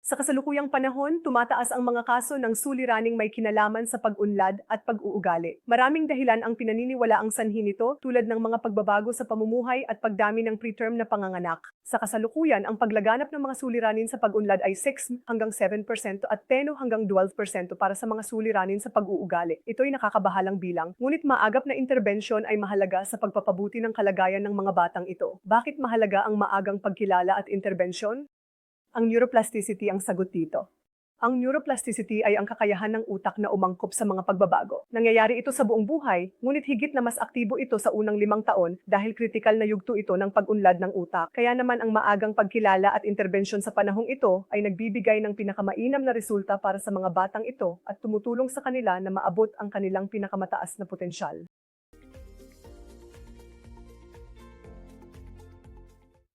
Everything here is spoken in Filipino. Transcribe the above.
Sa kasalukuyang panahon, tumataas ang mga kaso ng suliraning may kinalaman sa pag-unlad at pag-uugali. Maraming dahilan ang pinaniniwalaang sanhi nito tulad ng mga pagbabago sa pamumuhay at pagdami ng preterm na panganganak. Sa kasalukuyan, ang paglaganap ng mga suliranin sa pag-unlad ay 6 hanggang 7% at 10 hanggang 12% para sa mga suliranin sa pag-uugali. Ito'y nakakabahalang bilang, ngunit maagap na interbensyon ay mahalaga sa pagpapabuti ng kalagayan ng mga batang ito. Bakit mahalaga ang maagang pagkilala at interbensyon? Ang neuroplasticity ang sagot dito. Ang neuroplasticity ay ang kakayahan ng utak na umangkop sa mga pagbabago. Nangyayari ito sa buong buhay, ngunit higit na mas aktibo ito sa unang 5 taon dahil kritikal na yugto ito ng pag-unlad ng utak. Kaya naman ang maagang pagkilala at interbensyon sa panahong ito ay nagbibigay ng pinakamainam na resulta para sa mga batang ito at tumutulong sa kanila na maabot ang kanilang pinakamataas na potensyal.